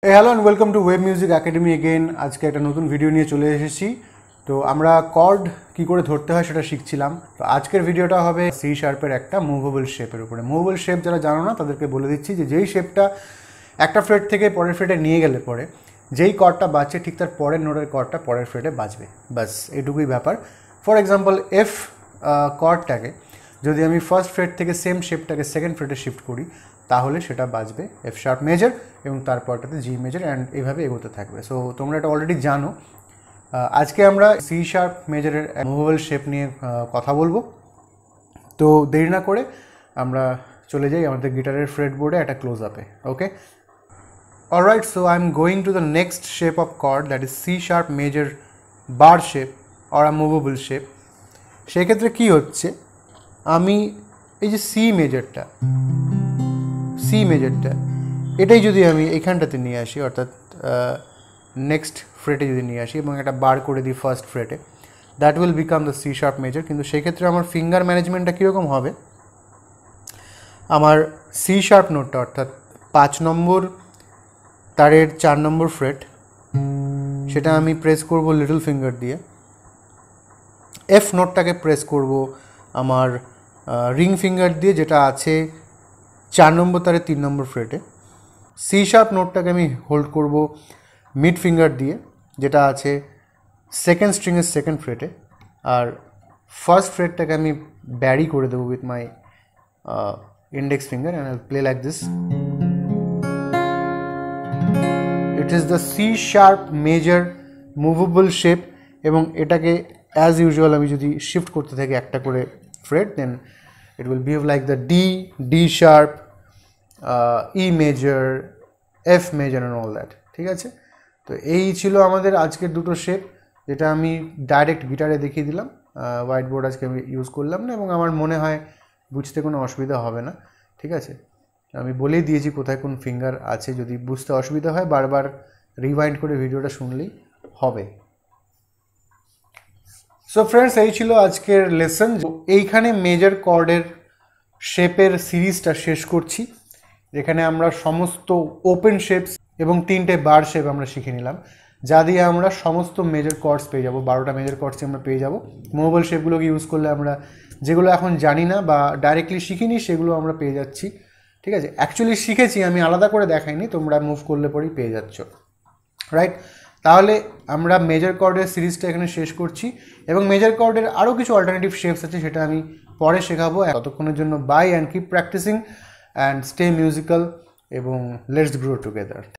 Hello and welcome to web music academy again. আজকে একটা নতুন ভিডিও নিয়ে চলে এসেছি। তো আমরা কর্ড কি করে ধরতে হয় সেটা শিখছিলাম। তো আজকের ভিডিওটা হবে সি শার্পের একটা মুভেবল শেপের উপরে। মুভেবল শেপ যারা জানো না তাদেরকে বলে দিচ্ছি যে যেই শেপটা একটা ফ্রেট থেকে পরের ফ্রেটে নিয়ে গেলে পরে যেই কর্ডটা বাজছে ঠিক তার পরের নোটের কর্ডটা পরের ফ্রেটে বাজবে, বাস এটুকুই ব্যাপার। ফর এক্সাম্পল এফ কর্ডটাকে যদি আমি ফার্স্ট ফ্রেট থেকে সেম শেপটাকে সেকেন্ড ফ্রেটে শিফট করি তাহলে সেটা বাজবে এফ শার্প মেজর এবং তারপরটাতে জি মেজর অ্যান্ড এইভাবে এগোতে থাকবে। সো তোমরা এটা অলরেডি জানো। আজকে আমরা সি শার্প মেজরের মুভেবল শেপ নিয়ে কথা বলবো। তো দেরি না করে আমরা চলে যাই আমাদের গিটারের ফ্রেট বোর্ডে একটা ক্লোজ আপে। Okay, alright, so I am going to the next shape of chord, that is C sharp major bar shape or a movable shape. সেক্ষেত্রে কী হচ্ছে, আমি এই যে সি মেজরটা এটাই যদি আমি এখানটাতে নিয়ে আসি, অর্থাৎ নেক্সট ফ্রেটে যদি নিয়ে আসি এবং একটা বার করে দিই ফার্স্ট ফ্রেটে, that will become the C sharp major. কিন্তু সেক্ষেত্রে আমার ফিঙ্গার ম্যানেজমেন্টটা কীরকম হবে, আমার সি শার্প নোটটা অর্থাৎ 5 নম্বর তারের 4 নম্বর ফ্রেট, সেটা আমি প্রেস করব লিটল ফিঙ্গার দিয়ে। এফ নোটটাকে প্রেস করব আমার রিং ফিঙ্গার দিয়ে, যেটা আছে 4 নম্বর তারের 3 নম্বর ফ্রেটে। সি শার্প নোটটাকে আমি হোল্ড করব মিড ফিঙ্গার দিয়ে, যেটা আছে সেকেন্ড স্ট্রিংয়ের সেকেন্ড ফ্রেটে। আর ফার্স্ট ফ্রেটটাকে আমি ব্যারি করে দেবো with my index finger and I'll play like this. It is the C sharp major movable shape এবং এটাকে অ্যাজ ইউজুয়াল আমি যদি শিফট করতে থাকি একটা করে fret, then it will behave like the D sharp, E major, F major and all that. ঠিক আছে, তো এই ছিল আমাদের আজকের দুটো শেপ, যেটা আমি ডাইরেক্ট গিটারে দেখিয়ে দিলাম। হোয়াইট বোর্ড আজকে আমি ইউজ করলাম না এবং আমার মনে হয় বুঝতে কোনো অসুবিধা হবে না। ঠিক আছে, আমি বলেই দিয়েছি কোথায় কোন ফিঙ্গার আছে, যদি বুঝতে অসুবিধা হয় বারবার রিওয়াইন্ড করে ভিডিওটা শুনলেই হবে। সো ফ্রেন্ডস, এই ছিল আজকের লেসন। এইখানে মেজর কর্ডের শেপের সিরিজটা শেষ করছি, যেখানে আমরা সমস্ত ওপেন শেপস এবং 3টে বার শেপ আমরা শিখে নিলাম, যা দিয়ে আমরা সমস্ত মেজর কর্ডস পেয়ে যাব। 12টা মেজর কর্ডসই আমরা পেয়ে যাব। মুভেবল শেপগুলোকে ইউজ করলে আমরা যেগুলো এখন জানি না বা ডাইরেক্টলি শিখিনি সেগুলো আমরা পেয়ে যাচ্ছি। ঠিক আছে, অ্যাকচুয়ালি শিখেছি আমি, আলাদা করে দেখাইনি, তোমরা মুভ করলে পরেই পেয়ে যাচ্ছ, রাইট? তাহলে আমরা মেজর কর্ডের সিরিজটা এখানে শেষ করছি এবং মেজর কর্ডের আরও কিছু অল্টারনেটিভ শেপস আছে, সেটা আমি পরে শেখাবো। ততক্ষণের জন্য bye and keep practising and stay musical এবং লেটস গ্রো টুগেদার।